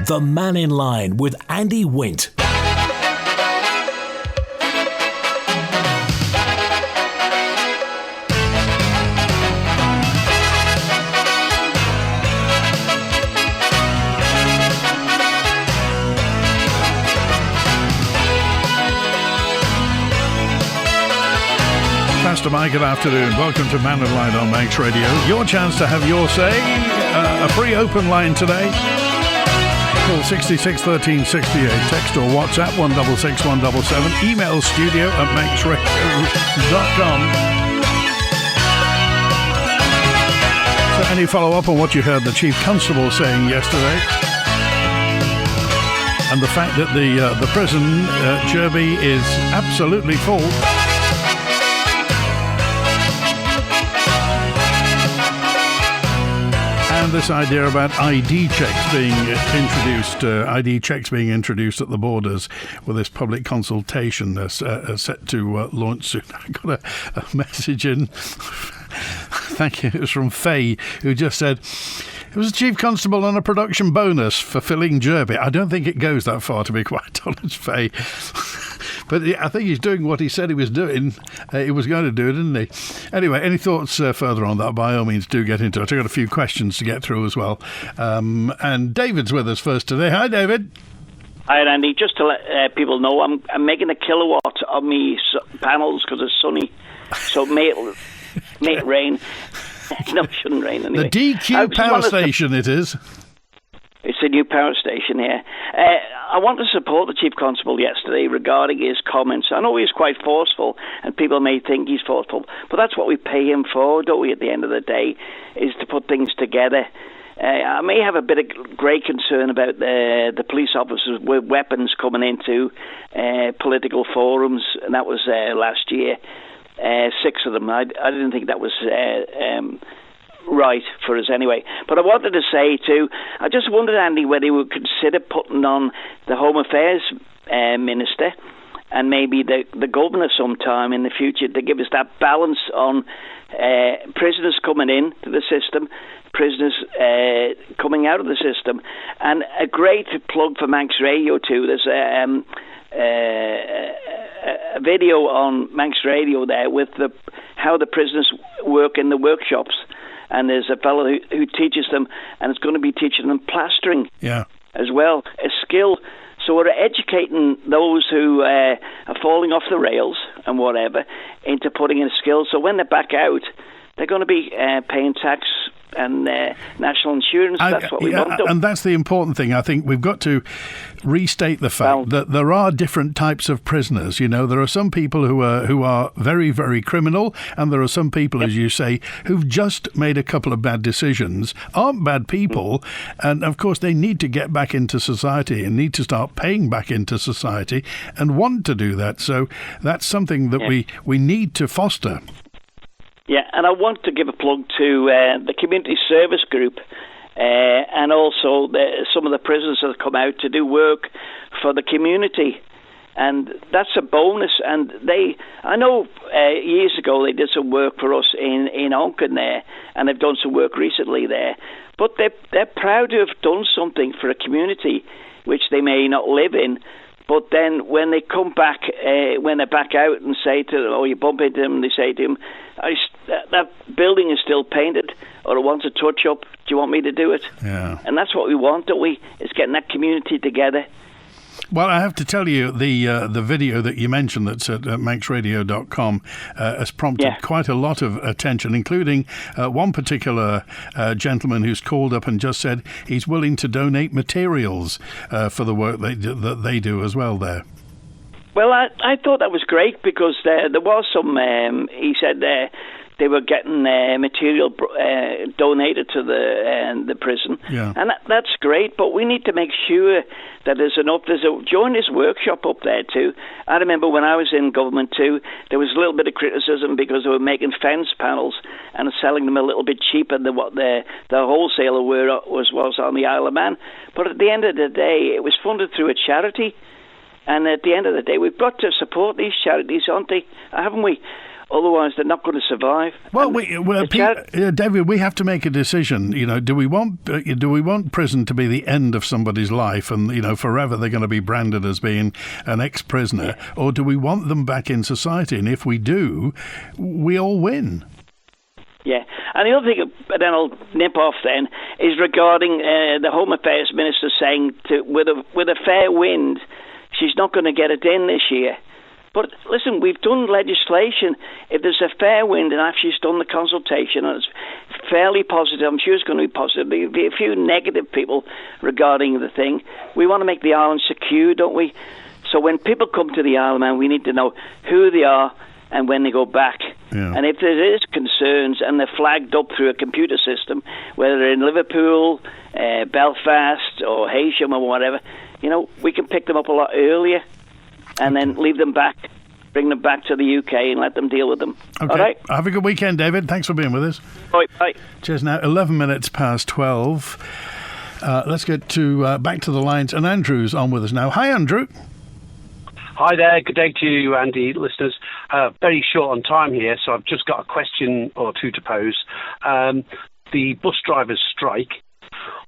The Mannin Line with Andy Wint. Pastor Mike, good afternoon. Welcome to Mannin Line on Manx Radio. Your chance to have your say. A free open line today. Call 66 13 68. Text or WhatsApp 166 177. Email studio@manxradio.com. So any follow-up on what you heard the Chief Constable saying yesterday? And the fact that the prison, Derby, is absolutely full. And this idea about ID checks being introduced at the borders with this public consultation set to launch soon. I got a message in. Thank you. It was from Faye, who just said, it was a Chief Constable on a production bonus for filling Derby. I don't think it goes that far, to be quite honest, Faye. But I think he's doing what he said he was doing. He was going to do it, didn't he? Anyway, any thoughts further on that? By all means, do get into it. I've got a few questions to get through as well. And David's with us first today. Hi, David. Hi, Andy. Just to let people know, I'm making a kilowatt of me panels because it's sunny. So may it rain. No, it shouldn't rain anyway. The DQ power station it is. It's a new power station here. I want to support the Chief Constable yesterday regarding his comments. I know he's quite forceful, and people may think he's forceful, but that's what we pay him for, don't we, at the end of the day, is to put things together. I may have a bit of great concern about the police officers with weapons coming into political forums, and that was last year. 6 of them. I didn't think that was right for us anyway. But I wanted to say too, I just wondered, Andy, whether he would consider putting on the Home Affairs Minister and maybe the Governor sometime in the future to give us that balance on prisoners coming in to the system, prisoners coming out of the system. And a great plug for Manx Radio too. There's a video on Manx Radio there with how the prisoners work in the workshops. And there's a fellow who teaches them, and it's going to be teaching them plastering as well, a skill. So we're educating those who are falling off the rails and whatever into putting in a skill. So when they're back out, they're going to be paying tax and national insurance. That's what we want. And that's the important thing. I think we've got to restate the fact that there are different types of prisoners. You know, there are some people who are very, very criminal, and there are some people, as you say, who've just made a couple of bad decisions, aren't bad people, and of course they need to get back into society and need to start paying back into society and want to do that. So that's something that we need to foster. Yeah, and I want to give a plug to the community service group and also some of the prisoners that have come out to do work for the community. And that's a bonus. And I know years ago they did some work for us in Onken there, and they've done some work recently there. But they're proud to have done something for a community which they may not live in. But then when they come back, when they're back out and say to them, or you bump into them and they say to them, that building is still painted, or it wants a touch-up, do you want me to do it? Yeah. And that's what we want, don't we? It's getting that community together. Well, I have to tell you, the video that you mentioned that's at manxradio.com has prompted quite a lot of attention, including one particular gentleman who's called up and just said he's willing to donate materials for the work that they do as well there. Well, I thought that was great because there was some, he said they were getting material donated to the prison. Yeah. And that's great, but we need to make sure that there's enough. During this workshop up there too, I remember when I was in government too, there was a little bit of criticism because they were making fence panels and selling them a little bit cheaper than what the wholesaler was on the Isle of Man. But at the end of the day, it was funded through a charity. And at the end of the day, we've got to support these charities, haven't we? Otherwise, they're not going to survive. Well, David, we have to make a decision. Do we want prison to be the end of somebody's life, and forever they're going to be branded as being an ex-prisoner, or do we want them back in society? And if we do, we all win. Yeah, and the other thing, and then I'll nip off then, is regarding the Home Affairs Minister saying with a fair wind, she's not going to get it in this year. But listen, we've done legislation. If there's a fair wind and after she's done the consultation and it's fairly positive, I'm sure it's going to be positive. There'll be a few negative people regarding the thing. We want to make the island secure, don't we? So when people come to the island, man, we need to know who they are and when they go back. Yeah. And if there is concerns and they're flagged up through a computer system, whether they're in Liverpool, Belfast or Heysham or whatever, we can pick them up a lot earlier and then leave them back, bring them back to the UK and let them deal with them. Okay. All right? Have a good weekend, David. Thanks for being with us. Bye. Cheers. Now, 11 minutes past 12. Let's get back to the lines. And Andrew's on with us now. Hi, Andrew. Hi there. Good day to you, Andy, listeners. Very short on time here, so I've just got a question or two to pose. The bus drivers' strike.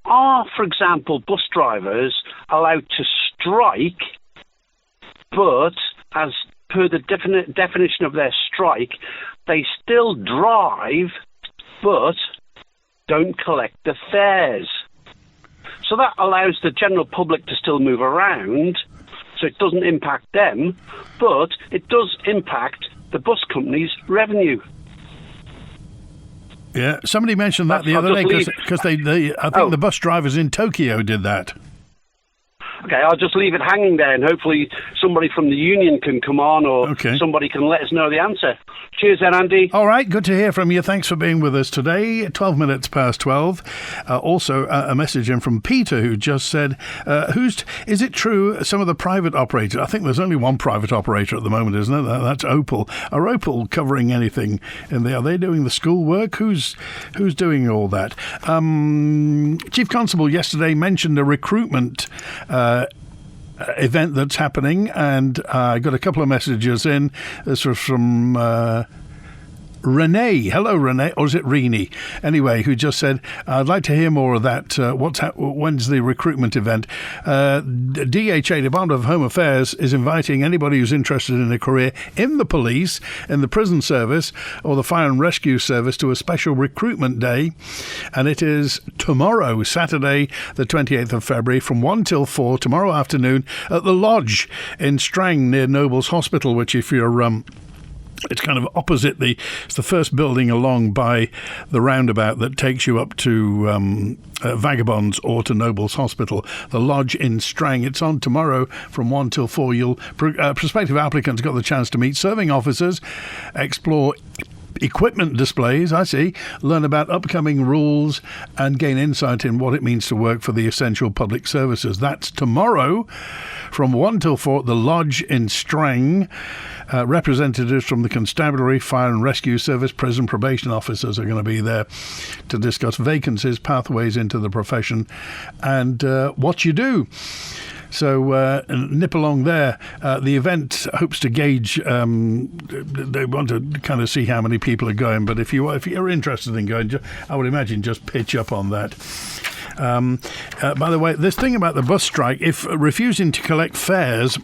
Are, for example, bus drivers allowed to strike, but as per the definition of their strike, they still drive, but don't collect the fares? So that allows the general public to still move around, so it doesn't impact them, but it does impact the bus company's revenue. Yeah, somebody mentioned that the other day because I think the bus drivers in Tokyo did that. Okay, I'll just leave it hanging there, and hopefully somebody from the union can come on, or somebody can let us know the answer. Cheers then, Andy. All right, good to hear from you. Thanks for being with us today. 12 minutes past 12. Also, a message in from Peter, who just said, is it true some of the private operators, I think there's only one private operator at the moment, isn't it? That's Opal. Are Opal covering anything in there? Are they doing the school work? Who's doing all that? Chief Constable yesterday mentioned a recruitment event that's happening, and I got a couple of messages in. This was from Renee. Hello, Renee. Or is it Renee? Anyway, who just said, I'd like to hear more of that. When's the recruitment event? DHA, Department of Home Affairs, is inviting anybody who's interested in a career in the police, in the prison service, or the fire and rescue service to a special recruitment day. And it is tomorrow, Saturday, the 28th of February, from 1 till 4, tomorrow afternoon, at the Lodge in Strang near Nobles Hospital, which if you're it's kind of opposite it's the first building along by the roundabout that takes you up to Vagabonds or to Nobles Hospital. The Lodge in Strang. It's on tomorrow from 1 till 4. Prospective applicants got the chance to meet serving officers, explore equipment displays, learn about upcoming rules and gain insight in what it means to work for the essential public services. That's tomorrow from 1 till 4 at the Lodge in Strang. Representatives from the Constabulary, Fire and Rescue Service, prison probation officers are going to be there to discuss vacancies, pathways into the profession and what you do. So nip along there. The event hopes to gauge, they want to kind of see how many people are going, but if you're interested in going, I would imagine just pitch up on that. By the way, this thing about the bus strike, if refusing to collect fares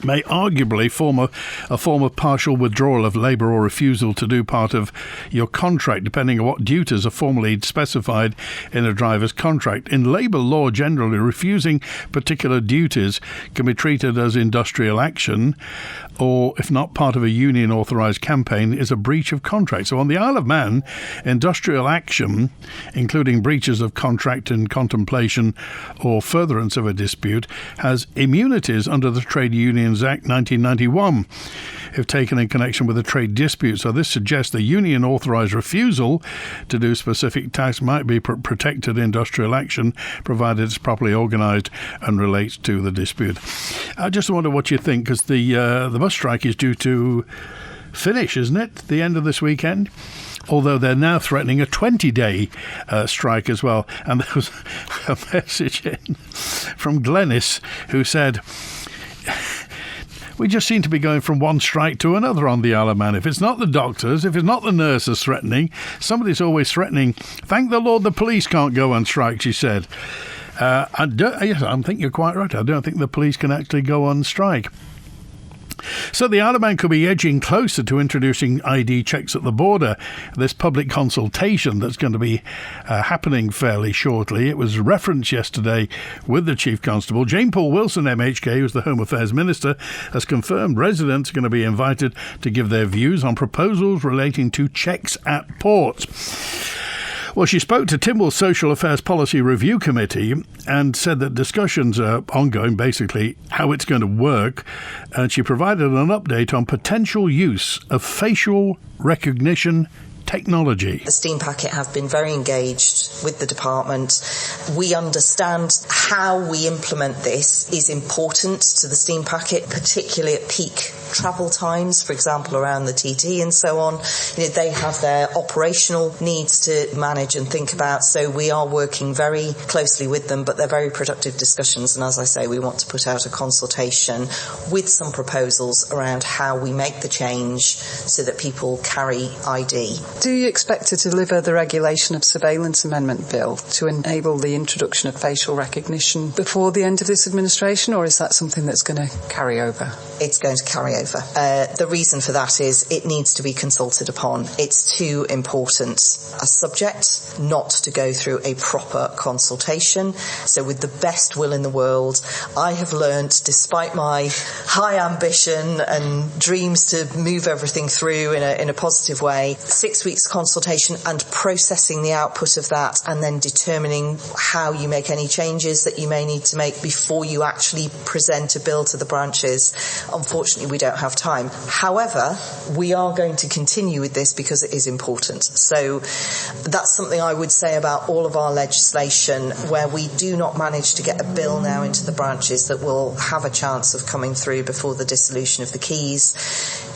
may arguably form a form of partial withdrawal of labour or refusal to do part of your contract, depending on what duties are formally specified in a driver's contract. In labour law, generally, refusing particular duties can be treated as industrial action, or, if not part of a union-authorised campaign, is a breach of contract. So on the Isle of Man, industrial action, including breaches of contract in contemplation or furtherance of a dispute, has immunities under the Trade Unions Act 1991 if taken in connection with a trade dispute. So this suggests the union-authorised refusal to do specific tasks might be protected industrial action, provided it's properly organised and relates to the dispute. I just wonder what you think, because the bus strike is due to finish, isn't it? The end of this weekend. Although they're now threatening a 20-day strike as well. And there was a message in from Glenys who said, we just seem to be going from one strike to another on the Isle of Man. If it's not the doctors, if it's not the nurses threatening, somebody's always threatening. Thank the Lord the police can't go on strike, she said. Yes, I think you're quite right. I don't think the police can actually go on strike. So the Isle of Man could be edging closer to introducing ID checks at the border. This public consultation that's going to be happening fairly shortly. It was referenced yesterday with the Chief Constable. Jane Paul Wilson, MHK, who's the Home Affairs Minister, has confirmed residents are going to be invited to give their views on proposals relating to checks at ports. Well, she spoke to Tynwald's Social Affairs Policy Review Committee and said that discussions are ongoing, basically, how it's going to work. And she provided an update on potential use of facial recognition technology. The steam packet have been very engaged with the department. We understand how we implement this is important to the steam packet, particularly at peak travel times, for example, around the TT and so on. They have their operational needs to manage and think about, so we are working very closely with them, but they're very productive discussions, and as I say, we want to put out a consultation with some proposals around how we make the change so that people carry ID. Do you expect to deliver the Regulation of Surveillance Amendment Bill to enable the introduction of facial recognition before the end of this administration, or is that something that's going to carry over? It's going to carry over. The reason for that is it needs to be consulted upon. It's too important a subject not to go through a proper consultation. So with the best will in the world, I have learnt, despite my high ambition and dreams to move everything through in a positive way, 6 weeks consultation and processing the output of that and then determining how you make any changes that you may need to make before you actually present a bill to the branches. Unfortunately, we don't have time. However, we are going to continue with this because it is important. So that's something I would say about all of our legislation, where we do not manage to get a bill now into the branches that will have a chance of coming through before the dissolution of the Keys.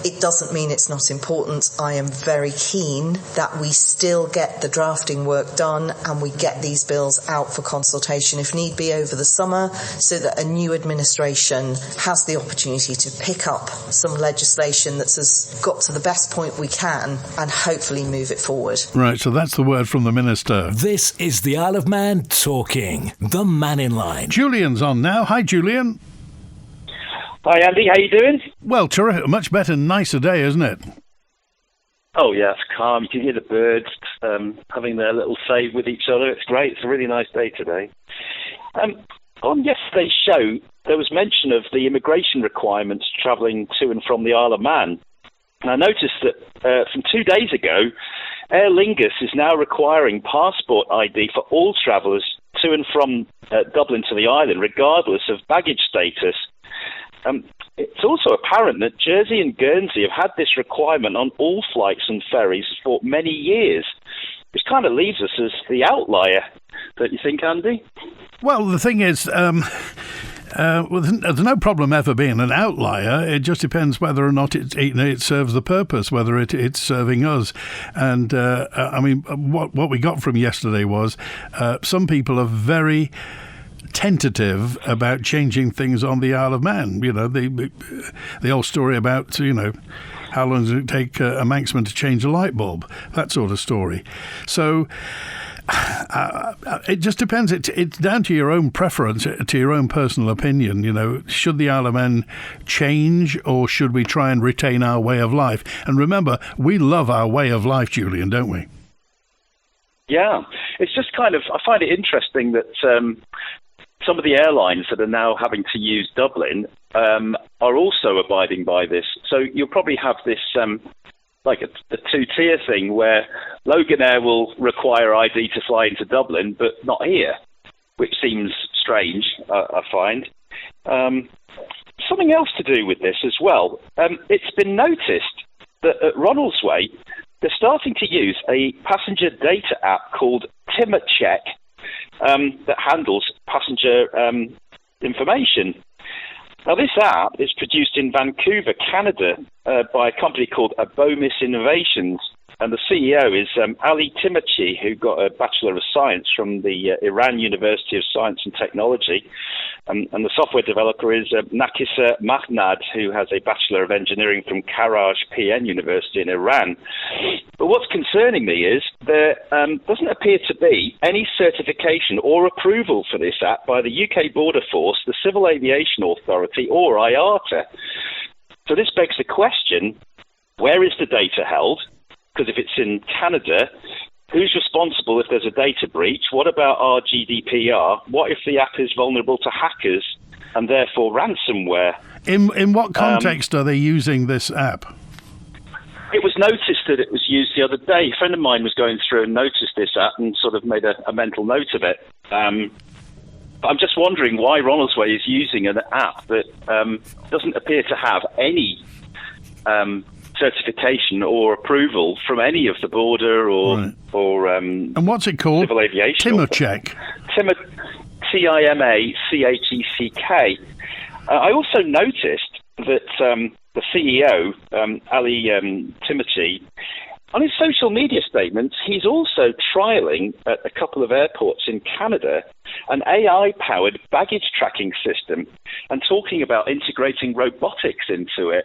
It doesn't mean it's not important. I am very keen that we still get the drafting work done and we get these bills out for consultation, if need be, over the summer, so that a new administration has the opportunity to pick up some legislation that's got to the best point we can and hopefully move it forward. Right, so that's the word from the Minister. This is the Isle of Man talking, the Mannin Line. Julian's on now. Hi, Julian. Hi, Andy. How you doing? Well, terrific. Much better, nicer day, isn't it? Oh, yeah, it's calm. You can hear the birds having their little say with each other. It's great. It's a really nice day today. On yesterday's show, there was mention of the immigration requirements travelling to and from the Isle of Man. And I noticed that from 2 days ago, Aer Lingus is now requiring passport ID for all travellers to and from Dublin to the island, regardless of baggage status. It's also apparent that Jersey and Guernsey have had this requirement on all flights and ferries for many years, which kind of leaves us as the outlier, don't you think, Andy? Well, the thing is, there's no problem ever being an outlier. It just depends whether or not it serves the purpose, whether it's serving us. And, what we got from yesterday was some people are very tentative about changing things on the Isle of Man. You know, the old story about, how long does it take a Manxman to change a light bulb? That sort of story. So it just depends. It's down to your own preference, to your own personal opinion. Should the Isle of Man change, or should we try and retain our way of life? And remember, we love our way of life, Julian, don't we? Yeah, it's just I find it interesting that some of the airlines that are now having to use Dublin are also abiding by this. So you'll probably have this like a two-tier thing where Loganair will require ID to fly into Dublin, but not here, which seems strange, I find. Something else to do with this as well. It's been noticed that at Ronaldsway, they're starting to use a passenger data app called TimaCheck that handles passenger information. Now, this app is produced in Vancouver, Canada, by a company called Abomis Innovations. and the CEO is Ali Timachi, who got a Bachelor of Science from the Iran University of Science and Technology. And the software developer is Nakisa Mahnad, who has a Bachelor of Engineering from Karaj PN University in Iran. But what's concerning me is there doesn't appear to be any certification or approval for this app by the UK Border Force, the Civil Aviation Authority, or IATA. So this begs the question, where is the data held? Because if it's in Canada, who's responsible if there's a data breach? What about our GDPR? What if the app is vulnerable to hackers and therefore ransomware? In what context are they using this app? It was noticed that it was used the other day. A friend of mine was going through and noticed this app and sort of made a mental note of it. I'm just wondering why Ronaldsway is using an app that doesn't appear to have any certification or approval from any of the border or and what's it called? Civil aviation. TimaCheck. TimaCheck. I also noticed that the CEO, Ali Timachi, on his social media statements, he's also trialling at a couple of airports in Canada an AI-powered baggage tracking system and talking about integrating robotics into it.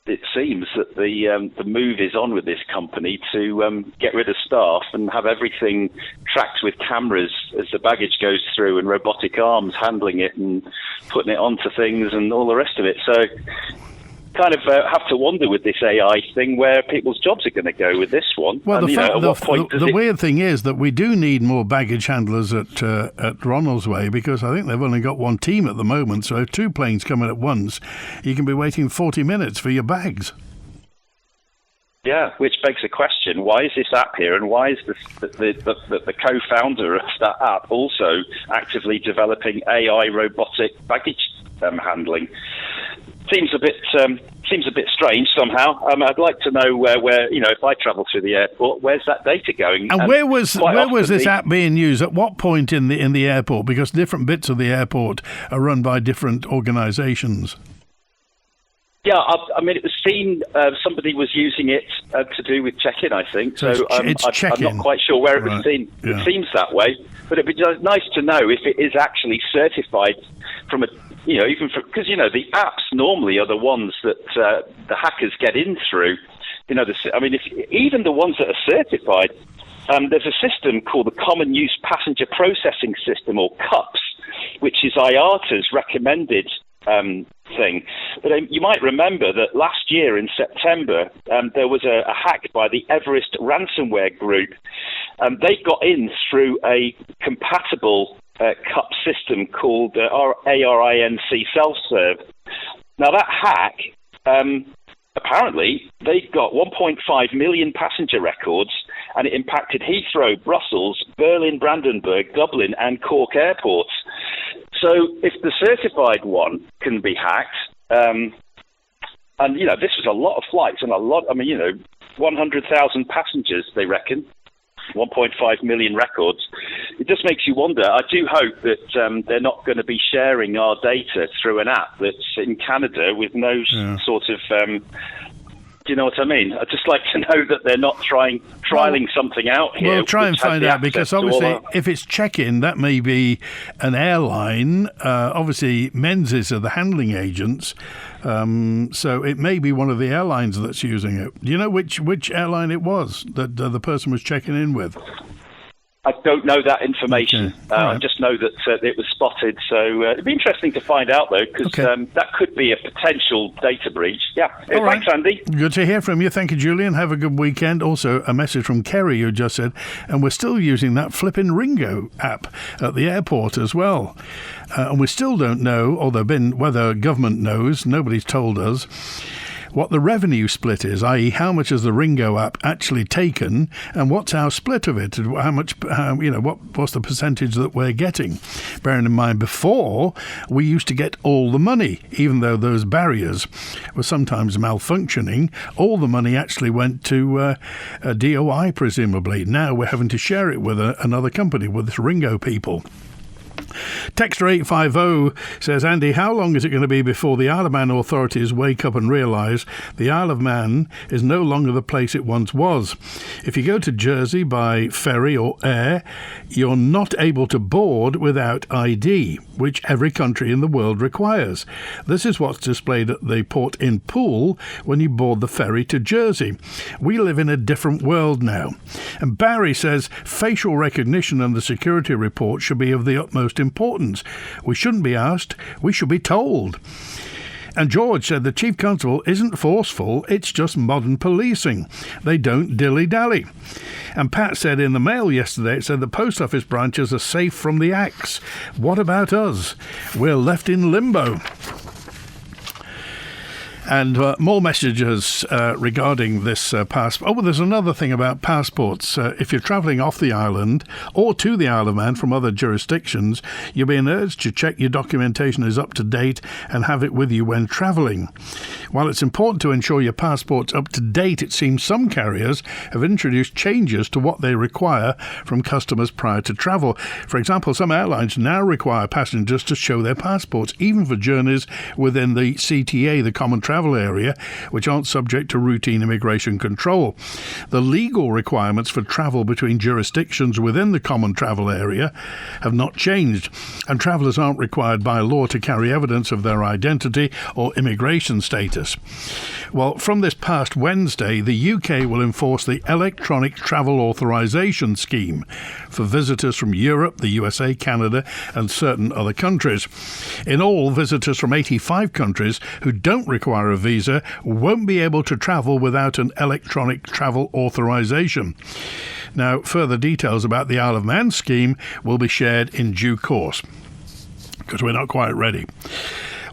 It seems that the move is on with this company to get rid of staff and have everything tracked with cameras as the baggage goes through and robotic arms handling it and putting it onto things and all the rest of it. So kind of have to wonder with this AI thing where people's jobs are going to go with this one. Well, and, the weird thing is that we do need more baggage handlers at Ronaldsway, because I think they've only got one team at the moment. So if two planes come in at once, you can be waiting 40 minutes for your bags. Yeah, which begs the question, why is this app here, and why is the co-founder of that app also actively developing AI robotic baggage handling? Seems a bit strange somehow. I'd like to know where if I travel through the airport, where's that data going? And where was this app being used? At what point in the airport? Because different bits of the airport are run by different organisations. Yeah, I mean, it was seen. Somebody was using it to do with check-in, I think. So I'm not quite sure where it was seen. Yeah. It seems that way, but it'd be nice to know if it is actually certified from a. Because the apps normally are the ones that the hackers get in through. Even the ones that are certified, there's a system called the Common Use Passenger Processing System, or CUPS, which is IATA's recommended thing. But you might remember that last year in September, there was a hack by the Everest ransomware group. They got in through a compatible CUP system called ARINC Self-Serve. Now that hack, apparently, they got 1.5 million passenger records, and it impacted Heathrow, Brussels, Berlin, Brandenburg, Dublin, and Cork airports. So if the certified one can be hacked, and this was a lot of flights and 100,000 passengers, they reckon. 1.5 million records. It just makes you wonder. I do hope that they're not going to be sharing our data through an app that's in Canada with no sort of... do you know what I mean? I'd just like to know that they're not trialing something out here. We'll try and find out, because obviously if it's check-in, that may be an airline. Obviously, Menzies are the handling agents, so it may be one of the airlines that's using it. Do you know which airline it was that the person was checking in with? I don't know that information. Okay. Right. I just know that it was spotted. So it'd be interesting to find out, though, because that could be a potential data breach. Yeah. Thanks, Andy. Good to hear from you. Thank you, Julian. Have a good weekend. Also, a message from Kerry, who just said, and we're still using that flipping Ringo app at the airport as well. And we still don't know, or whether government knows, nobody's told us, what the revenue split is, i.e. how much has the Ringo app actually taken, and what's our split of it, and how much, what's the percentage that we're getting. Bearing in mind, before, we used to get all the money, even though those barriers were sometimes malfunctioning. All the money actually went to a DOI, presumably. Now we're having to share it with another company, with the Ringo people. Texter 850 says, Andy, how long is it going to be before the Isle of Man authorities wake up and realise the Isle of Man is no longer the place it once was? If you go to Jersey by ferry or air, you're not able to board without ID, which every country in the world requires. This is what's displayed at the port in Poole when you board the ferry to Jersey. We live in a different world now. And Barry says facial recognition and the security report should be of the utmost importance. We shouldn't be asked, we should be told. And George said the Chief Constable isn't forceful, it's just modern policing. They don't dilly-dally. And Pat said in the Mail yesterday, it said the post office branches are safe from the axe. What about us? We're left in limbo. And more messages regarding this passport. Oh, well, there's another thing about passports. If you're travelling off the island or to the Isle of Man from other jurisdictions, you're being urged to check your documentation is up to date and have it with you when travelling. While it's important to ensure your passport's up to date, it seems some carriers have introduced changes to what they require from customers prior to travel. For example, some airlines now require passengers to show their passports, even for journeys within the CTA, the Common Travel Area, which aren't subject to routine immigration control. The legal requirements for travel between jurisdictions within the Common Travel Area have not changed, and travellers aren't required by law to carry evidence of their identity or immigration status. Well, from this past Wednesday, the UK will enforce the Electronic Travel Authorisation Scheme for visitors from Europe, the USA, Canada, and certain other countries. In all, visitors from 85 countries who don't require a visa won't be able to travel without an electronic travel authorisation. Now, further details about the Isle of Man scheme will be shared in due course, because we're not quite ready.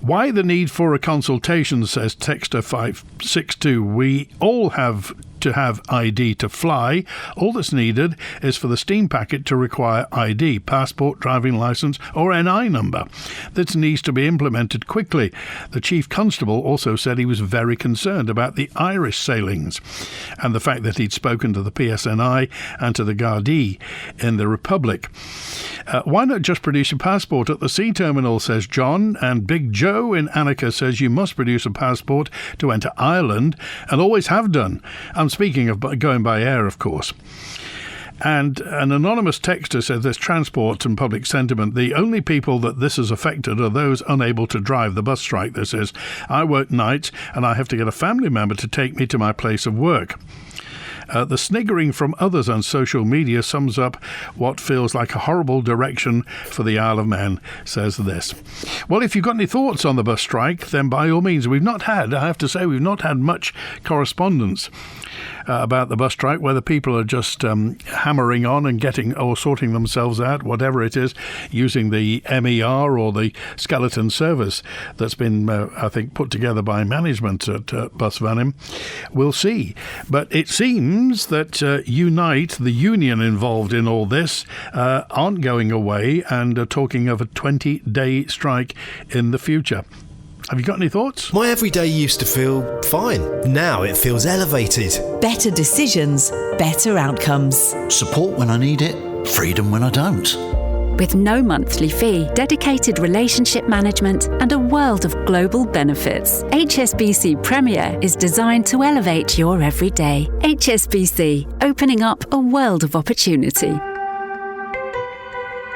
Why the need for a consultation, says Texter 562. We all have to have ID to fly. All that's needed is for the steam packet to require ID, passport, driving licence or NI number. This needs to be implemented quickly. The Chief Constable also said he was very concerned about the Irish sailings and the fact that he'd spoken to the PSNI and to the Gardaí in the Republic. Why not just produce a passport at the sea terminal, says John, and Big Joe in Annika says you must produce a passport to enter Ireland and always have done. I'm speaking of going by air, of course. And an anonymous texter said there's transport and public sentiment. The only people that this has affected are those unable to drive. The bus strike, this is. I work nights and I have to get a family member to take me to my place of work. The sniggering from others on social media sums up what feels like a horrible direction for the Isle of Man, says this. Well, if you've got any thoughts on the bus strike, then by all means, we've not had much correspondence about the bus strike, whether people are just hammering on and getting or sorting themselves out, whatever it is, using the MER or the skeleton service that's been, I think, put together by management at Bus Vannim. We'll see. But it seems that Unite, the union involved in all this, aren't going away and are talking of a 20-day strike in the future. Have you got any thoughts? My everyday used to feel fine. Now it feels elevated. Better decisions, better outcomes. Support when I need it, freedom when I don't. With no monthly fee, dedicated relationship management, and a world of global benefits, HSBC Premier is designed to elevate your everyday. HSBC, opening up a world of opportunity.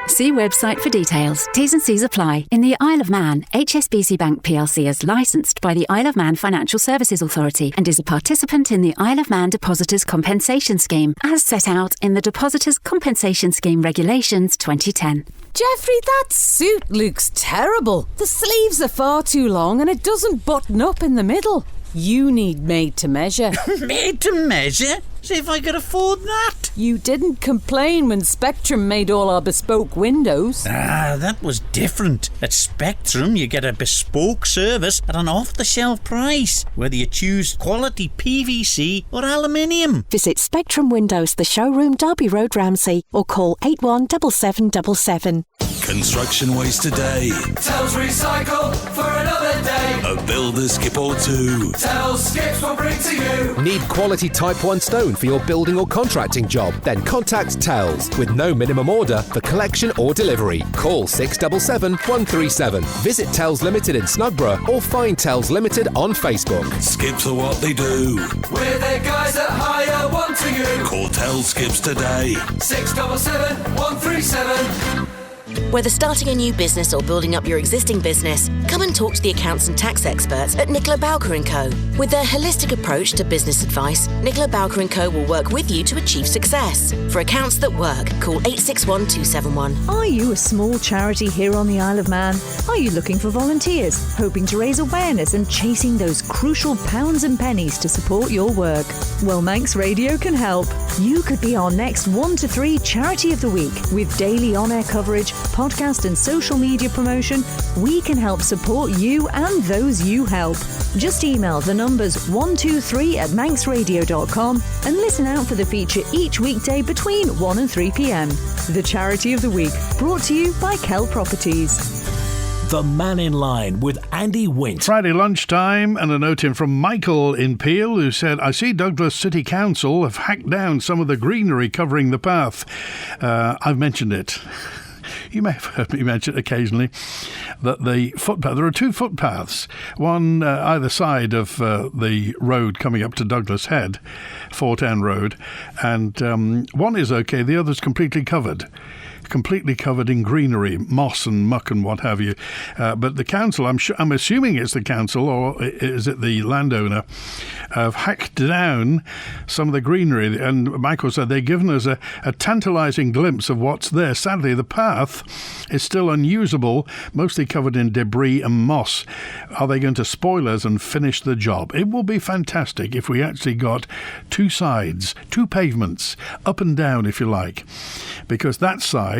See website for details. T's and C's apply. In the Isle of Man, HSBC Bank plc is licensed by the Isle of Man Financial Services Authority and is a participant in the Isle of Man Depositors Compensation Scheme, as set out in the Depositors Compensation Scheme Regulations 2010. Jeffrey, that suit looks terrible. The sleeves are far too long and it doesn't button up in the middle. You need made to measure. Made to measure? See if I could afford that. You didn't complain when Spectrum made all our bespoke windows. That was different. At Spectrum, you get a bespoke service at an off-the-shelf price, whether you choose quality PVC or aluminium. Visit Spectrum Windows, the showroom, Derby Road, Ramsey, or call 817777. Construction waste today. Tells recycle for another day. A builder skip or two. Tells skips will bring to you. Need quality Type 1 stone for your building or contracting job? Then contact Tells with no minimum order for collection or delivery. Call 677 137. Visit Tells Limited in Snugborough or find Tells Limited on Facebook. Skips are what they do. We're the guys that hire one to you. Call Tells Skips today. 677 137. Whether starting a new business or building up your existing business, come and talk to the accounts and tax experts at Nicola Bowker & Co. With their holistic approach to business advice, Nicola Bowker & Co. will work with you to achieve success. For accounts that work, call 861 271. Are you a small charity here on the Isle of Man? Are you looking for volunteers, hoping to raise awareness and chasing those crucial pounds and pennies to support your work? Well, Manx Radio can help. You could be our next 1 to 3 Charity of the Week with daily on-air coverage, podcast and social media promotion. We can help support you and those you help. Just email the numbers 123@manxradio.com and listen out for the feature each weekday between 1 and 3 p.m. The Charity of the Week, brought to you by Kell Properties. The Mannin Line with Andy Wint. Friday lunchtime, and a note in from Michael in Peel, who said, I see Douglas City Council have hacked down some of the greenery covering the path. I've mentioned it. You may have heard me mention occasionally that the footpath, there are 2 footpaths, one either side of the road coming up to Douglas Head, Fort Anne Road, and one is okay, the other's completely covered in greenery, moss and muck and what have you. But the council, I'm assuming it's the council, or is it the landowner, have hacked down some of the greenery. And Michael said they've given us a tantalising glimpse of what's there. Sadly, the path is still unusable, mostly covered in debris and moss. Are they going to spoil us and finish the job? It will be fantastic if we actually got 2 sides, 2 pavements, up and down, if you like, because that side,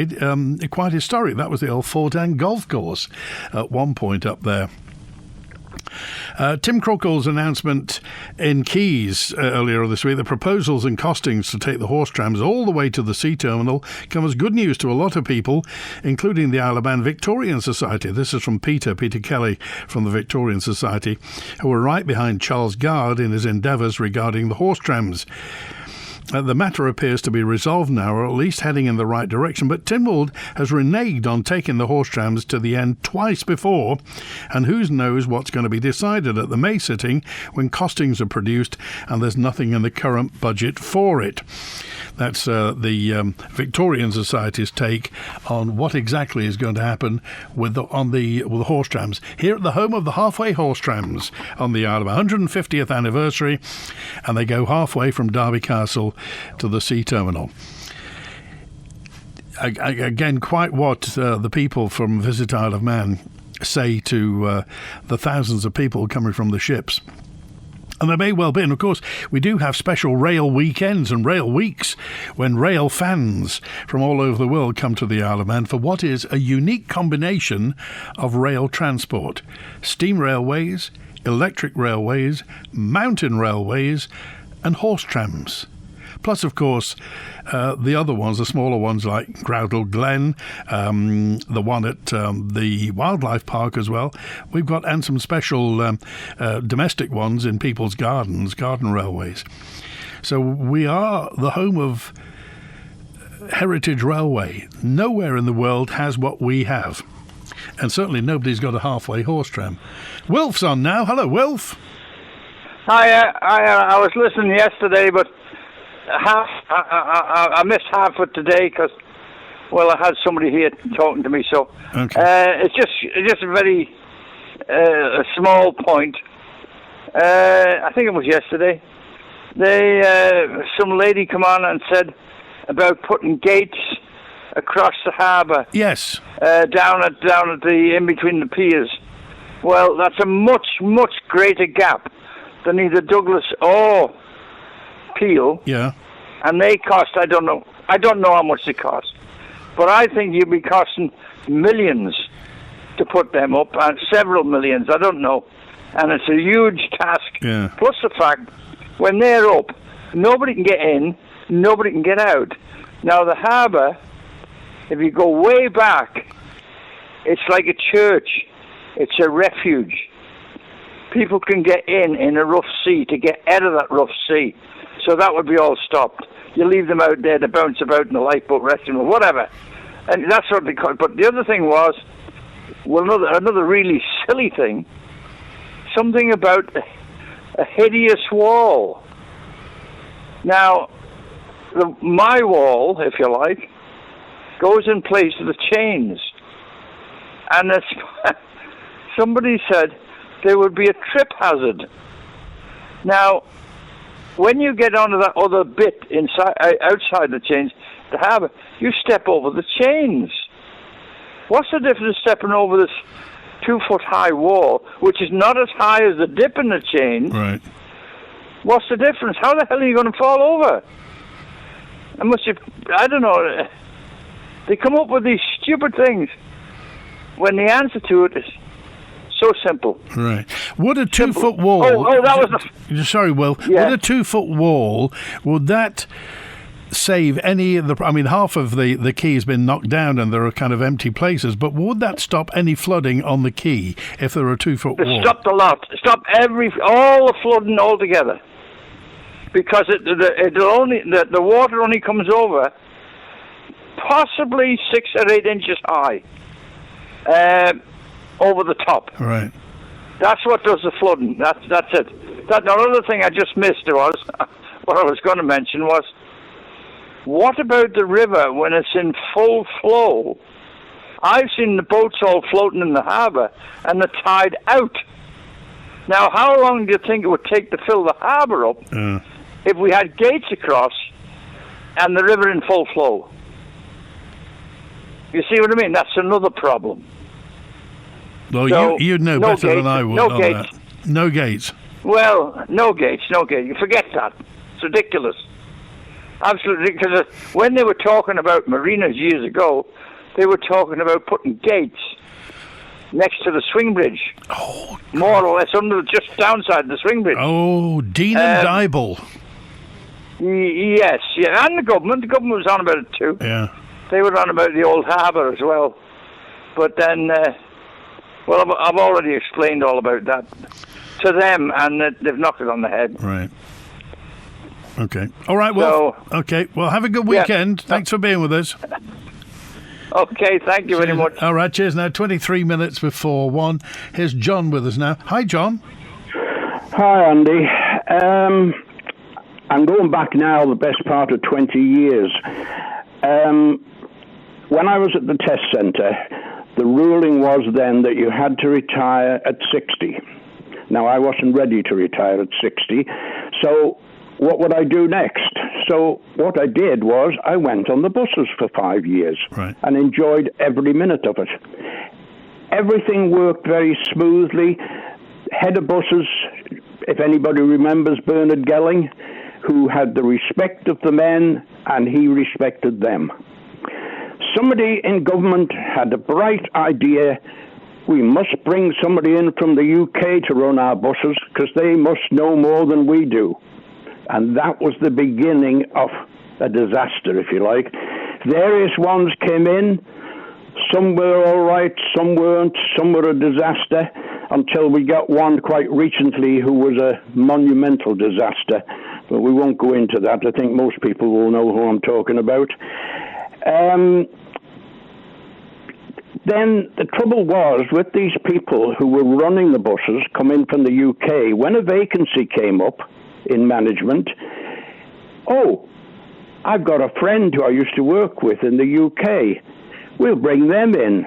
quite historic. That was the old Fort Anne golf course at one point up there. Tim Crookall's announcement in Keys earlier this week, the proposals and costings to take the horse trams all the way to the sea terminal come as good news to a lot of people, including the Isle of Man Victorian Society. This is from Peter Kelly from the Victorian Society, who were right behind Charles Gard in his endeavours regarding the horse trams. The matter appears to be resolved now, or at least heading in the right direction, but Tynwald has reneged on taking the horse trams to the end twice before, and who knows what's going to be decided at the May sitting when costings are produced and there's nothing in the current budget for it. That's the Victorian Society's take on what exactly is going to happen with the horse trams. Here at the home of the halfway horse trams on the Isle of 150th anniversary, and they go halfway from Derby Castle to the sea terminal. Again, quite what the people from Visit Isle of Man say to the thousands of people coming from the ships. And there may well be, and of course, we do have special rail weekends and rail weeks when rail fans from all over the world come to the Isle of Man for what is a unique combination of rail transport. Steam railways, electric railways, mountain railways, and horse trams. Plus, of course, the other ones, the smaller ones like Groudle Glen, the one at the Wildlife Park as well. We've got, and some special domestic ones in people's gardens, garden railways. So we are the home of Heritage Railway. Nowhere in the world has what we have. And certainly nobody's got a halfway horse tram. Wilf's on now. Hello, Wilf. Hi, I was listening yesterday, but I missed half of it today because, well, I had somebody here talking to me. So it's just a very small point. I think it was yesterday. Some lady come on and said about putting gates across the harbour. Yes. Down at the in between the piers. Well, that's a much greater gap than either Douglas or Peel. Yeah. And they cost, I don't know how much they cost, but I think you'd be costing millions to put them up, and several millions, I don't know. And it's a huge task. Yeah. Plus the fact, when they're up, nobody can get in, nobody can get out. Now the harbour, if you go way back It's like a church. It's a refuge. People can get in a rough sea to get out of that rough sea. So that would be all stopped. You leave them out there to bounce about in the lifeboat resting or whatever. And that's what they call it. But the other thing was, well, another really silly thing, something about a hideous wall. Now, my wall, if you like, goes in place with the chains. And somebody said there would be a trip hazard. Now, when you get onto that other bit outside the chains, the harbour, you step over the chains. What's the difference stepping over this 2-foot-high wall, which is not as high as the dip in the chain? Right. What's the difference? How the hell are you going to fall over? I don't know. They come up with these stupid things when the answer to it is so simple. Right. Would a 2-foot wall... Oh, that was Sorry, Will. Yeah. Would a 2-foot wall, would that save any of the... I mean, half of the quay has been knocked down and there are kind of empty places, but would that stop any flooding on the quay if there were a 2-foot wall? It stopped a lot. Stop all the flooding altogether. Because the water only comes over possibly 6 or 8 inches high over the top. Right. That's what does the flooding. That's it. Another thing I just missed was, what I was going to mention was, what about the river when it's in full flow? I've seen the boats all floating in the harbour and the tide out. Now, how long do you think it would take to fill the harbour up if we had gates across and the river in full flow? You see what I mean? That's another problem. Well, So, you'd know no better gates, than I would no on gates. that. No gates. Well, no gates. You forget that. It's ridiculous. Absolutely, because when they were talking about marinas years ago, they were talking about putting gates next to the swing bridge. Oh, more or less just downside the swing bridge. Oh, Dean and Dybel. Yes, yeah, and the government. The government was on about it too. Yeah. They were on about the old harbour as well. But then, I've already explained all about that to them, and they've knocked it on the head. Right. Okay. All right, well, okay. Well, have a good weekend. Yeah. Thanks for being with us. Okay, thank you very much. All right, cheers. Now, 23 minutes before 1. Here's John with us now. Hi, John. Hi, Andy. I'm going back now the best part of 20 years. When I was at the test centre, the ruling was then that you had to retire at 60. Now, I wasn't ready to retire at 60, so what would I do next? So what I did was I went on the buses for 5 years and enjoyed every minute of it. Everything worked very smoothly. Head of buses, if anybody remembers Bernard Gelling, who had the respect of the men and he respected them. Somebody in government had a bright idea. We must bring somebody in from the UK to run our buses because they must know more than we do. And that was the beginning of a disaster, if you like. Various ones came in. Some were all right, some weren't, some were a disaster, until we got one quite recently who was a monumental disaster. But we won't go into that. I think most people will know who I'm talking about. Then the trouble was with these people who were running the buses coming from the UK, when a vacancy came up in management, I've got a friend who I used to work with in the UK. We'll bring them in.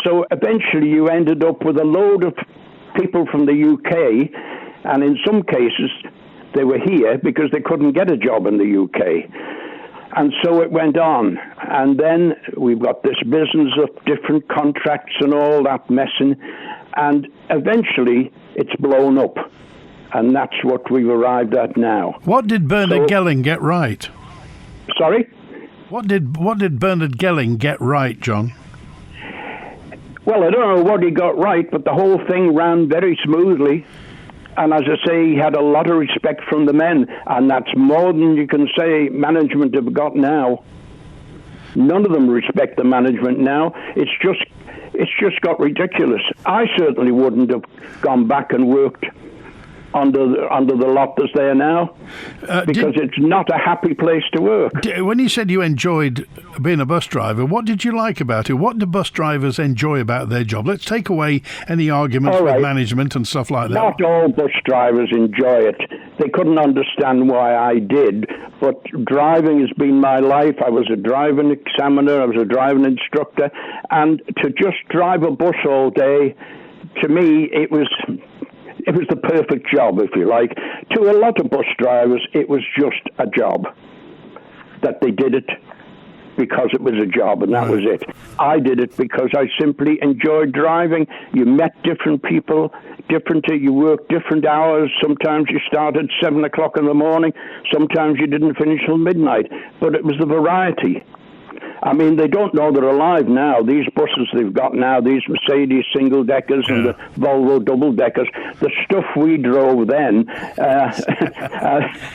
So eventually you ended up with a load of people from the UK, and in some cases they were here because they couldn't get a job in the UK. And so it went on. And then we've got this business of different contracts and all that messing. And eventually it's blown up. And that's what we've arrived at now. What did Bernard Gelling get right? Sorry? What did Bernard Gelling get right, John? Well, I don't know what he got right, but the whole thing ran very smoothly. And as I say, he had a lot of respect from the men, and that's more than you can say management have got now. None of them respect the management now. It's just got ridiculous. I certainly wouldn't have gone back and worked under the lot that's there now, because it's not a happy place to work. When you said you enjoyed being a bus driver, what did you like about it? What do bus drivers enjoy about their job? Let's take away any arguments with management and stuff like that. Not all bus drivers enjoy it. They couldn't understand why I did, but driving has been my life. I was a driving examiner, I was a driving instructor, and to just drive a bus all day, to me, it was the perfect job, if you like. To a lot of bus drivers, it was just a job. That they did it because it was a job, and that was it. I did it because I simply enjoyed driving. You met different people, you worked different hours. Sometimes you started 7 o'clock in the morning. Sometimes you didn't finish till midnight. But it was the variety. I mean, they don't know they're alive now. These buses they've got now, these Mercedes single-deckers and the Volvo double-deckers, the stuff we drove then,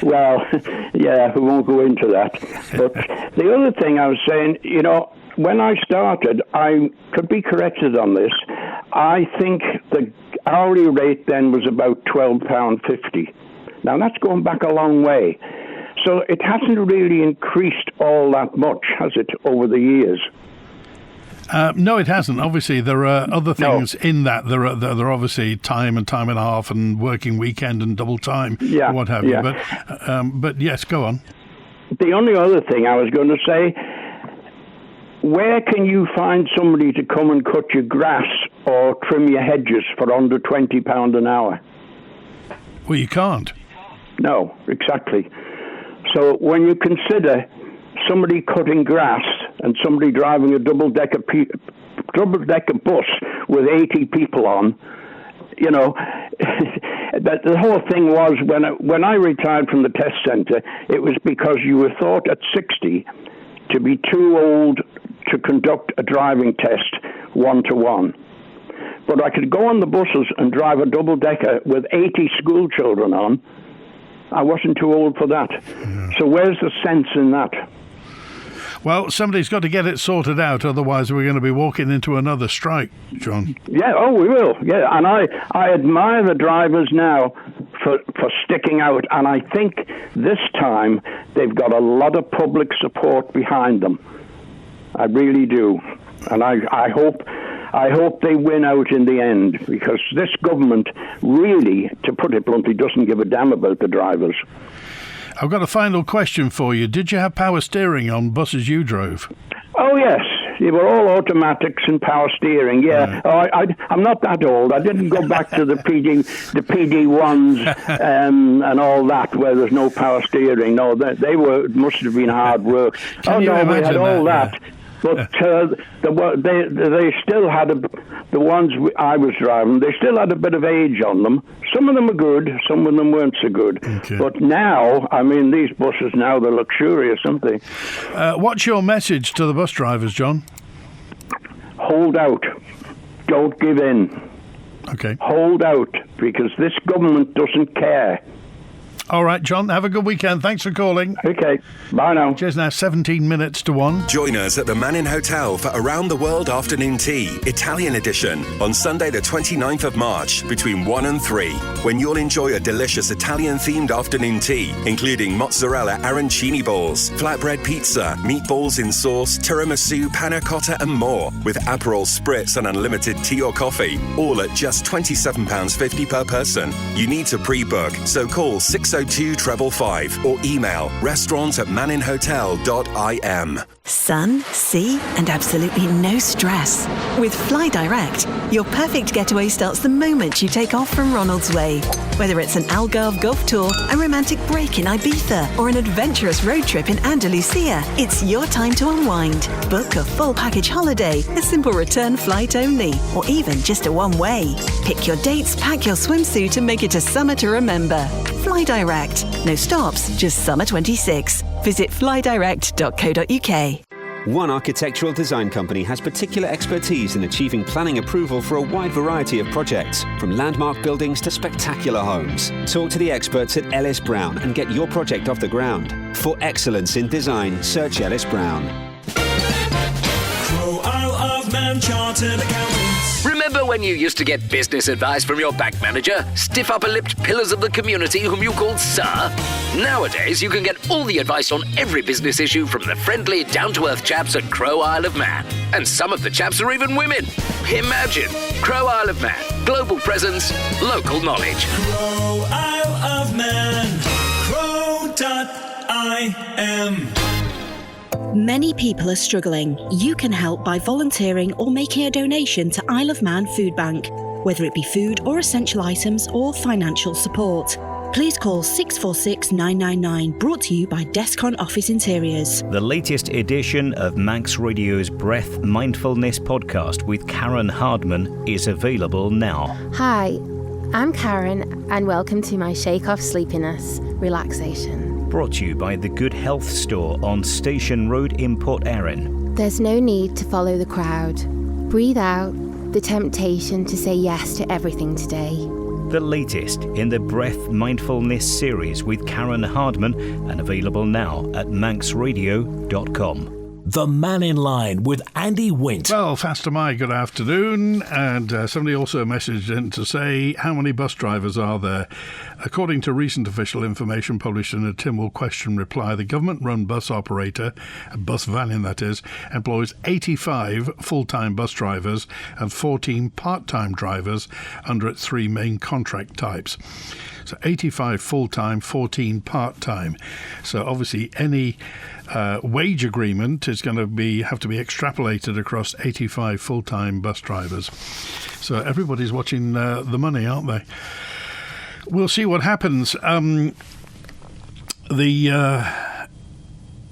well, yeah, we won't go into that. But the other thing I was saying, you know, when I started, I could be corrected on this, I think the hourly rate then was about £12.50. Now, that's going back a long way. So it hasn't really increased all that much, has it, over the years? No, it hasn't. Obviously, there are other things in that. There are obviously time and a half and working weekend and double time, and what have you. But yes, go on. The only other thing I was going to say, where can you find somebody to come and cut your grass or trim your hedges for under £20 an hour? Well, you can't. No, exactly. So when you consider somebody cutting grass and somebody driving a double-decker bus with 80 people on, you know, that the whole thing was when I retired from the test centre, it was because you were thought at 60 to be too old to conduct a driving test one-to-one. But I could go on the buses and drive a double-decker with 80 school children on. I wasn't too old for that. So where's the sense in that? Well, somebody's got to get it sorted out, otherwise we're going to be walking into another strike, John. Yeah, we will. Yeah, and I admire the drivers now for sticking out, and I think this time they've got a lot of public support behind them. I really do. And I hope they win out in the end, because this government really, to put it bluntly, doesn't give a damn about the drivers. I've got a final question for you. Did you have power steering on buses you drove? Oh, yes. They were all automatics and power steering, yeah. Right. I'm not that old. I didn't go back to the PD1s and all that, where there's no power steering. No, they must have been hard work. We had all that. But they still had the ones I was driving. They still had a bit of age on them. Some of them are good, some of them weren't so good. Okay. But now, I mean, these buses now, they're luxurious, aren't they? What's your message to the bus drivers, John? Hold out. Don't give in. Okay. Hold out, because this government doesn't care. All right, John, have a good weekend. Thanks for calling. Okay, bye now. Cheers now, 17 minutes to 1. Join us at the Mannin Hotel for Around the World Afternoon Tea, Italian edition, on Sunday the 29th of March, between 1 and 3, when you'll enjoy a delicious Italian-themed afternoon tea, including mozzarella arancini balls, flatbread pizza, meatballs in sauce, tiramisu, panna cotta and more, with Aperol spritz and unlimited tea or coffee, all at just £27.50 per person. You need to pre-book, so call 602 555 or email restaurants@manninhotel.im. Sun, sea, and absolutely no stress. With Fly Direct, your perfect getaway starts the moment you take off from Ronaldsway. Whether it's an Algarve golf tour, a romantic break in Ibiza, or an adventurous road trip in Andalusia, it's your time to unwind. Book a full package holiday, a simple return flight only, or even just a one-way. Pick your dates, pack your swimsuit, and make it a summer to remember. Fly Direct. No stops, just summer 26. Visit flydirect.co.uk. One architectural design company has particular expertise in achieving planning approval for a wide variety of projects, from landmark buildings to spectacular homes. Talk to the experts at Ellis Brown and get your project off the ground. For excellence in design, search Ellis Brown. of Man Chartered Accountants. Remember when you used to get business advice from your bank manager? Stiff upper-lipped pillars of the community whom you called Sir? Nowadays, you can get all the advice on every business issue from the friendly, down-to-earth chaps at Crow Isle of Man. And some of the chaps are even women. Imagine! Crow Isle of Man. Global presence, local knowledge. Crow Isle of Man. Crow.im. Many people are struggling. You can help by volunteering or making a donation to Isle of Man Food Bank, whether it be food or essential items or financial support. Please call 646 999, brought to you by Descon Office Interiors. The latest edition of Manx Radio's Breath Mindfulness podcast with Karen Hardman is available now. Hi, I'm Karen, and welcome to my Shake Off Sleepiness relaxation. Brought to you by the Good Health Store on Station Road in Port Erin. There's no need to follow the crowd. Breathe out the temptation to say yes to everything today. The latest in the Breath Mindfulness series with Karen Hardman, and available now at manxradio.com. The Mannin Line with Andy Wint. Well, Faster My, good afternoon. And somebody also messaged in to say, how many bus drivers are there? According to recent official information published in a Tynwald question reply, the government-run bus operator, bus vanning that is, employs 85 full-time bus drivers and 14 part-time drivers under its three main contract types. So 85 full-time, 14 part-time. So obviously any wage agreement is going to have to be extrapolated across 85 full-time bus drivers. So everybody's watching the money, aren't they? We'll see what happens.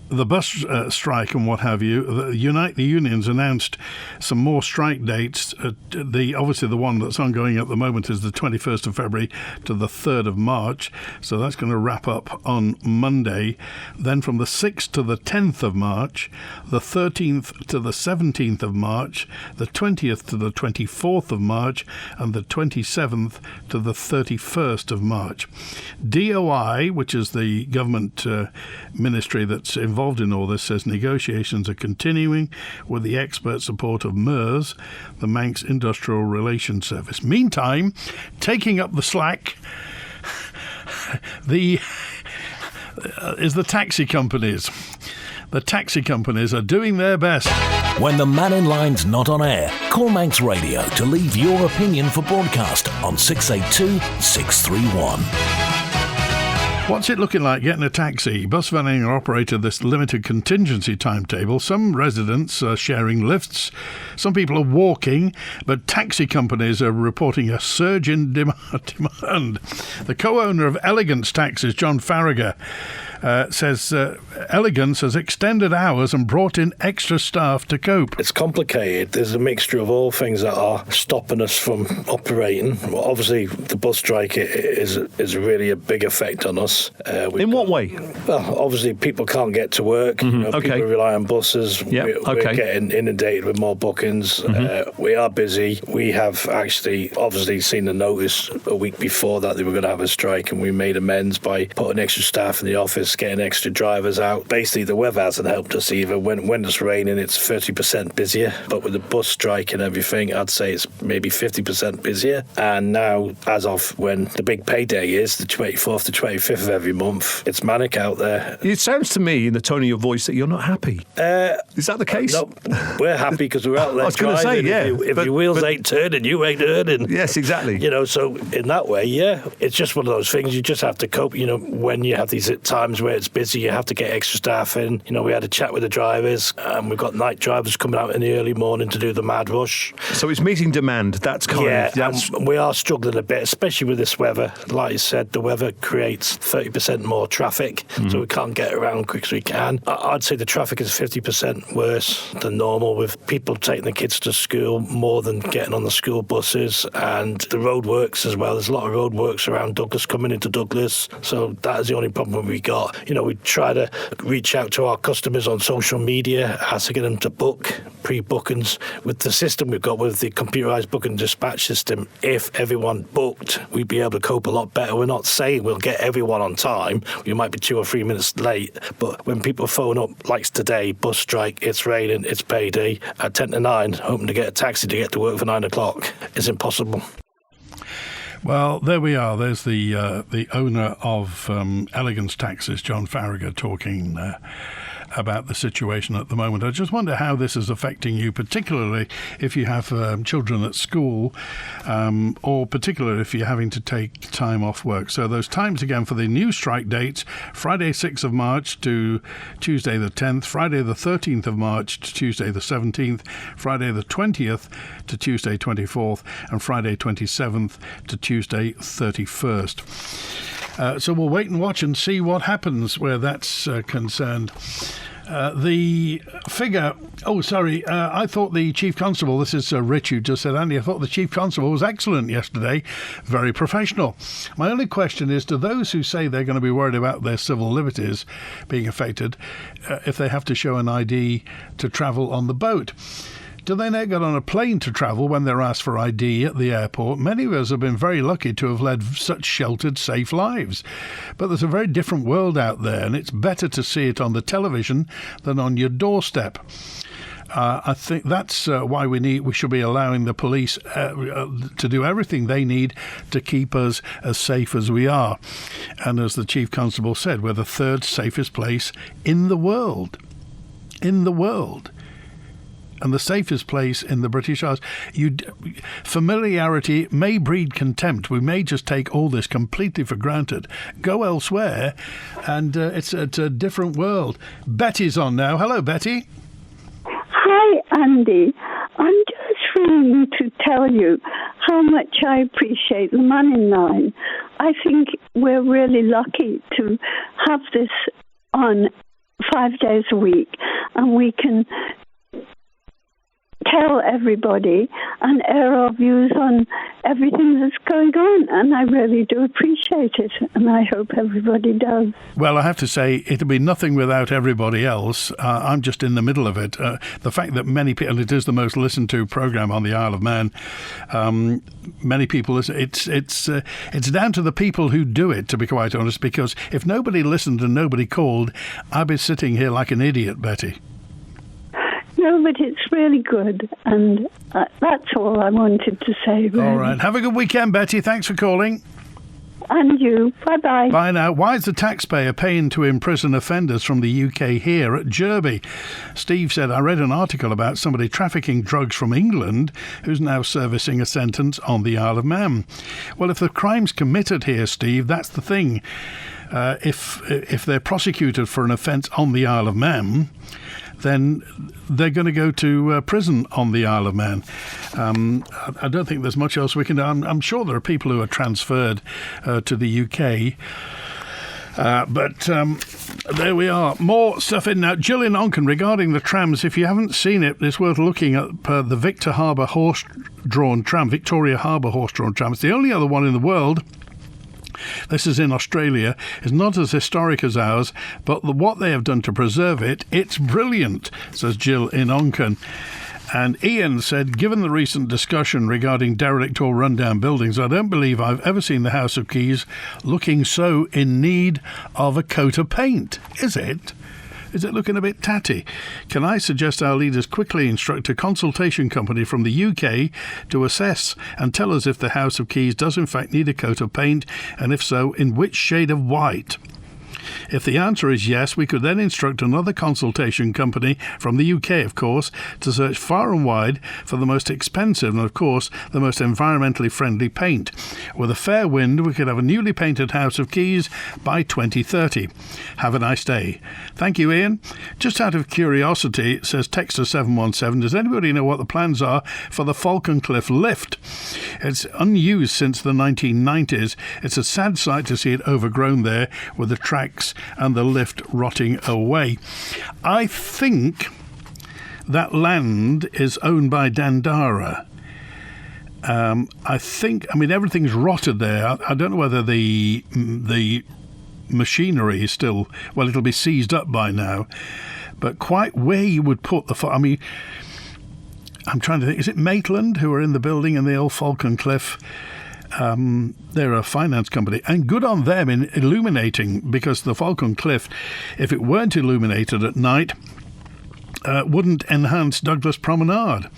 The bus strike and what have you, Unite the Unions announced some more strike dates. Obviously the one that's ongoing at the moment is the 21st of February to the 3rd of March. So that's going to wrap up on Monday. Then from the 6th to the 10th of March, the 13th to the 17th of March, the 20th to the 24th of March, and the 27th to the 31st of March. DOI, which is the government ministry that's involved in all this, says negotiations are continuing with the expert support of MERS, the Manx Industrial Relations Service. Meantime, taking up the slack is the taxi companies. The taxi companies are doing their best. When the Mannin Line's not on air, call Manx Radio to leave your opinion for broadcast on 682 631. What's it looking like getting a taxi? Bus vanning are operated this limited contingency timetable. Some residents are sharing lifts. Some people are walking, but taxi companies are reporting a surge in demand. The co-owner of Elegance Taxis, John Farragher, says Elegance has extended hours and brought in extra staff to cope. It's complicated. There's a mixture of all things that are stopping us from operating. Well, obviously, the bus strike is really a big effect on us. In what way? Well, obviously, people can't get to work. Mm-hmm. People rely on buses. We're getting inundated with more bookings. Mm-hmm. We are busy. We have actually obviously seen the notice a week before that they were going to have a strike, and we made amends by putting extra staff in the office, getting extra drivers out. Basically, the weather hasn't helped us either. When it's raining, it's 30% busier, but with the bus strike and everything, I'd say it's maybe 50% busier. And now, as of when the big payday is, the 24th to 25th of every month, it's manic out there. It sounds to me, in the tone of your voice, that you're not happy. Is that the case? No, we're happy because we're out there. I was going to say, yeah. If your wheels ain't turning, you ain't earning. Yes, exactly. So in that way, yeah, it's just one of those things. You just have to cope. When you have these times where it's busy, you have to get extra staff in. We had a chat with the drivers, and we've got night drivers coming out in the early morning to do the mad rush. So it's meeting demand. That's we are struggling a bit, especially with this weather. Like you said, the weather creates 30% more traffic, so we can't get around quick as we can. I'd say the traffic is 50% worse than normal, with people taking the kids to school more than getting on the school buses, and the road works as well. There's a lot of road works around Douglas, coming into Douglas, so that is the only problem we got. lot. We try to reach out to our customers on social media, ask to get them to book, pre-bookings. With the system we've got with the computerised booking dispatch system, if everyone booked, we'd be able to cope a lot better. We're not saying we'll get everyone on time. We might be 2 or 3 minutes late, but when people phone up, like today, bus strike, it's raining, it's payday, at 10 to 9, hoping to get a taxi to get to work for 9 o'clock, it's impossible. Well, there we are. There's the owner of Elegance Taxis, John Farragher, talking about the situation at the moment. I just wonder how this is affecting you, particularly if you have children at school, or particularly if you're having to take time off work. So those times again for the new strike dates: Friday 6th of March to Tuesday the 10th, Friday the 13th of March to Tuesday the 17th, Friday the 20th to Tuesday 24th, and Friday 27th to Tuesday 31st. So we'll wait and watch and see what happens where that's concerned. The figure... I thought the Chief Constable... This is Rich who just said, Andy, I thought the Chief Constable was excellent yesterday. Very professional. My only question is, to those who say they're going to be worried about their civil liberties being affected if they have to show an ID to travel on the boat, do they not get on a plane to travel when they're asked for ID at the airport? Many of us have been very lucky to have led such sheltered, safe lives. But there's a very different world out there, and it's better to see it on the television than on your doorstep. I think that's why we should be allowing the police to do everything they need to keep us as safe as we are. And as the Chief Constable said, we're the third safest place in the world. In the world. And the safest place in the British Isles. Familiarity may breed contempt. We may just take all this completely for granted. Go elsewhere, and it's a different world. Betty's on now. Hello, Betty. Hi, Andy. I'm just ringing to tell you how much I appreciate the Mannin Line. I think we're really lucky to have this on 5 days a week, and we can tell everybody and air our views on everything that's going on, and I really do appreciate it, and I hope everybody does. Well, I have to say, it'll be nothing without everybody else. I'm just in the middle of it. The fact that many people, and it is the most listened to programme on the Isle of Man, many people, it's down to the people who do it, to be quite honest, because if nobody listened and nobody called, I'd be sitting here like an idiot, Betty. No, but it's really good, and that's all I wanted to say, really. All right. Have a good weekend, Betty. Thanks for calling. And you. Bye-bye. Bye now. Why is the taxpayer paying to imprison offenders from the UK here at Derby? Steve said, I read an article about somebody trafficking drugs from England who's now servicing a sentence on the Isle of Man. Well, if the crime's committed here, Steve, that's the thing. If they're prosecuted for an offence on the Isle of Man, then they're going to go to prison on the Isle of Man. I don't think there's much else we can do. I'm sure there are people who are transferred to the UK. But there we are. More stuff in now. Jill in Onken, regarding the trams, if you haven't seen it, it's worth looking at the Victoria Harbour horse-drawn tram. It's the only other one in the world. This is in Australia. It's not as historic as ours, but what they have done to preserve it, it's brilliant, says Jill in Onken. And Ian said, given the recent discussion regarding derelict or rundown buildings, I don't believe I've ever seen the House of Keys looking so in need of a coat of paint. Is it? Is it looking a bit tatty? Can I suggest our leaders quickly instruct a consultation company from the UK to assess and tell us if the House of Keys does in fact need a coat of paint, and if so, in which shade of white? If the answer is yes, we could then instruct another consultation company, from the UK of course, to search far and wide for the most expensive and of course the most environmentally friendly paint. With a fair wind, we could have a newly painted House of Keys by 2030. Have a nice day. Thank you, Ian. Just out of curiosity, says Texter 717, does anybody know what the plans are for the Falconcliff lift? It's unused since the 1990s. It's a sad sight to see it overgrown there, with the tracks and the lift rotting away. I think that land is owned by Dandara. Everything's rotted there. I don't know whether the machinery is still, well, it'll be seized up by now. But quite where you would put the... I mean, I'm trying to think. Is it Maitland who are in the building in the old Falcon Cliff? They're a finance company, and good on them in illuminating, because the Falcon Cliff, if it weren't illuminated at night, wouldn't enhance Douglas Promenade.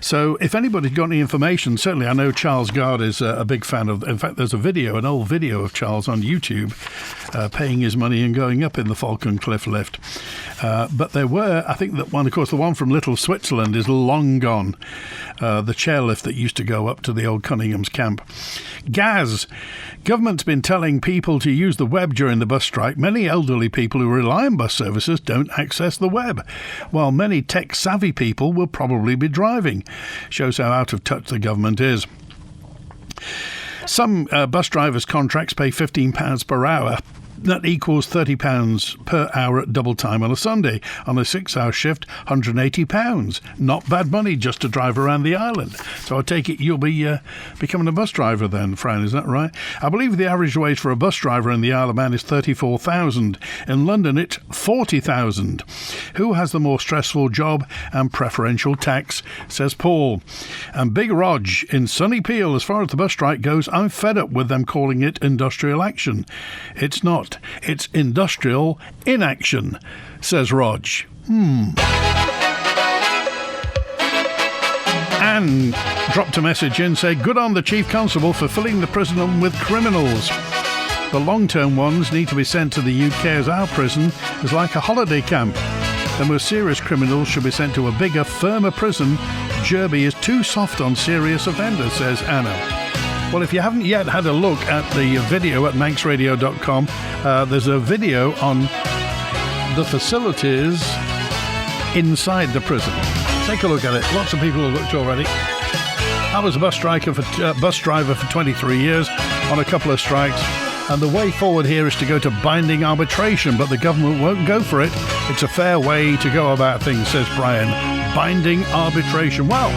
So if anybody's got any information, certainly I know Charles Gard is a big fan of... In fact, there's an old video of Charles on YouTube paying his money and going up in the Falcon Cliff lift. But there were, I think that one, of course, the one from Little Switzerland is long gone. The chairlift that used to go up to the old Cunningham's camp. Gaz. Government's been telling people to use the web during the bus strike. Many elderly people who rely on bus services don't access the web, while many tech-savvy people will probably be driving. Shows how out of touch the government is. Some bus drivers' contracts pay £15 per hour. That equals £30 per hour at double time on a Sunday. On a 6-hour shift, £180. Not bad money just to drive around the island. So I take it you'll be becoming a bus driver then, Fran, is that right? I believe the average wage for a bus driver in the Isle of Man is $34,000. In London, it's $40,000. Who has the more stressful job and preferential tax, says Paul. And Big Rog in sunny Peel, as far as the bus strike goes, I'm fed up with them calling it industrial action. It's not. It's industrial inaction, says Rog. Anne dropped a message in, say, good on the Chief Constable for filling the prison with criminals. The long-term ones need to be sent to the UK, as our prison is like a holiday camp. The most serious criminals should be sent to a bigger, firmer prison. Jerby is too soft on serious offenders, says Anna. Well, if you haven't yet had a look at the video at manxradio.com, there's a video on the facilities inside the prison. Take a look at it. Lots of people have looked already. I was a bus driver for 23 years on a couple of strikes, and the way forward here is to go to binding arbitration, but the government won't go for it. It's a fair way to go about things, says Brian. Binding arbitration. Well...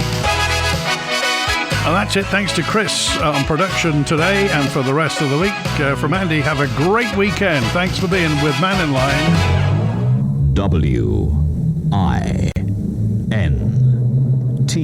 And that's it. Thanks to Chris on production today and for the rest of the week. From Andy, have a great weekend. Thanks for being with Mannin Line. WINT